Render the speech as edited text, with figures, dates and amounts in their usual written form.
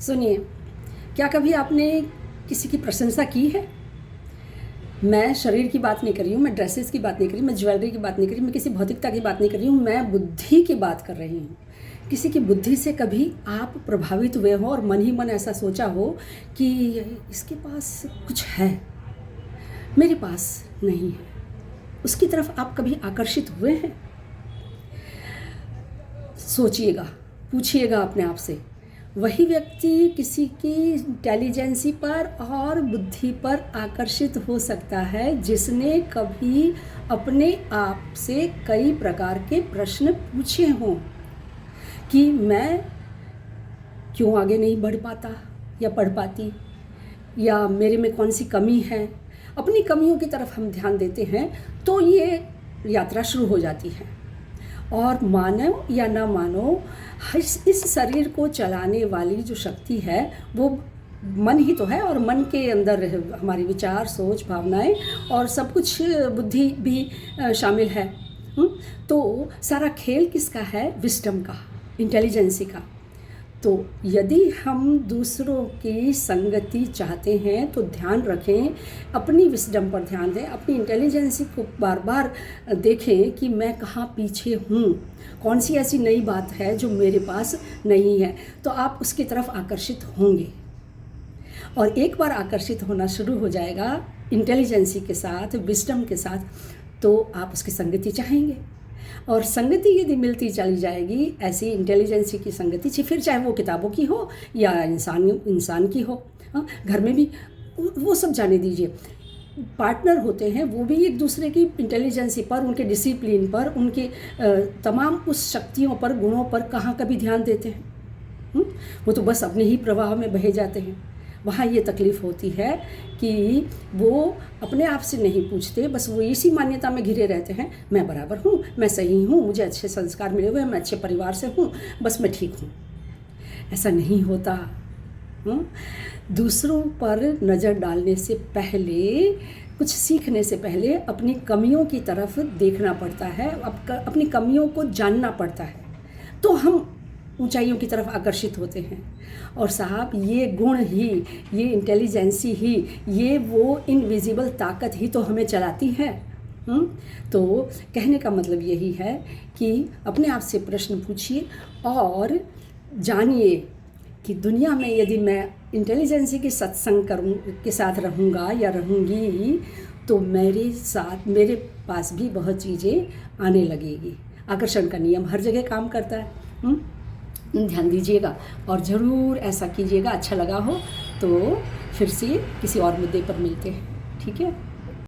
सुनिए, क्या कभी आपने किसी की प्रशंसा की है? मैं शरीर की बात नहीं कर रही हूँ, मैं ड्रेसेस की बात नहीं कर रही, मैं ज्वेलरी की बात नहीं कर रही, मैं किसी भौतिकता की बात नहीं कर रही हूँ, मैं बुद्धि की बात कर रही हूँ। किसी की बुद्धि से कभी आप प्रभावित हुए हो और मन ही मन ऐसा सोचा हो कि इसके पास कुछ है, मेरे पास नहीं है। उसकी तरफ आप कभी आकर्षित हुए हैं? सोचिएगा, पूछिएगा अपने आप से। वही व्यक्ति किसी की इंटेलिजेंसी पर और बुद्धि पर आकर्षित हो सकता है जिसने कभी अपने आप से कई प्रकार के प्रश्न पूछे हों कि मैं क्यों आगे नहीं बढ़ पाता या पढ़ पाती, या मेरे में कौन सी कमी है। अपनी कमियों की तरफ हम ध्यान देते हैं तो ये यात्रा शुरू हो जाती है। और मानो या ना मानो, इस शरीर को चलाने वाली जो शक्ति है वो मन ही तो है, और मन के अंदर हमारी विचार, सोच, भावनाएं और सब कुछ, बुद्धि भी शामिल है। तो सारा खेल किसका है? विस्डम का, इंटेलिजेंसी का। तो यदि हम दूसरों की संगति चाहते हैं तो ध्यान रखें, अपनी विस्डम पर ध्यान दें, अपनी इंटेलिजेंसी को बार बार देखें कि मैं कहाँ पीछे हूँ, कौन सी ऐसी नई बात है जो मेरे पास नहीं है। तो आप उसकी तरफ आकर्षित होंगे, और एक बार आकर्षित होना शुरू हो जाएगा इंटेलिजेंसी के साथ, विस्डम के साथ, तो आप उसकी संगति चाहेंगे। और संगति यदि मिलती चली जाएगी, ऐसी इंटेलिजेंसी की संगति, फिर चाहे वो किताबों की हो या इंसान की हो, घर में भी, वो सब जाने दीजिए। पार्टनर होते हैं वो भी एक दूसरे की इंटेलिजेंसी पर, उनके डिसिप्लिन पर, उनके तमाम उस शक्तियों पर, गुणों पर कहाँ कभी ध्यान देते हैं। वो तो बस अपने ही प्रवाह में बहे जाते हैं। वहाँ ये तकलीफ़ होती है कि वो अपने आप से नहीं पूछते, बस वो इसी मान्यता में घिरे रहते हैं, मैं बराबर हूँ, मैं सही हूँ, मुझे अच्छे संस्कार मिले हुए हैं, मैं अच्छे परिवार से हूँ, बस मैं ठीक हूँ। ऐसा नहीं होता। दूसरों पर नज़र डालने से पहले, कुछ सीखने से पहले अपनी कमियों की तरफ देखना पड़ता है, अपनी कमियों को जानना पड़ता है, तो हम ऊंचाइयों की तरफ आकर्षित होते हैं। और साहब, ये गुण ही, ये इंटेलिजेंसी ही, ये वो इनविजिबल ताकत ही तो हमें चलाती है। तो कहने का मतलब यही है कि अपने आप से प्रश्न पूछिए और जानिए कि दुनिया में यदि मैं इंटेलिजेंसी की सत्संग के साथ रहूँगा या रहूँगी तो मेरे पास भी बहुत चीज़ें आने लगेगी। आकर्षण का नियम हर जगह काम करता है। ध्यान दीजिएगा और ज़रूर ऐसा कीजिएगा। अच्छा लगा हो तो फिर से किसी और मुद्दे पर मिलते हैं, ठीक है?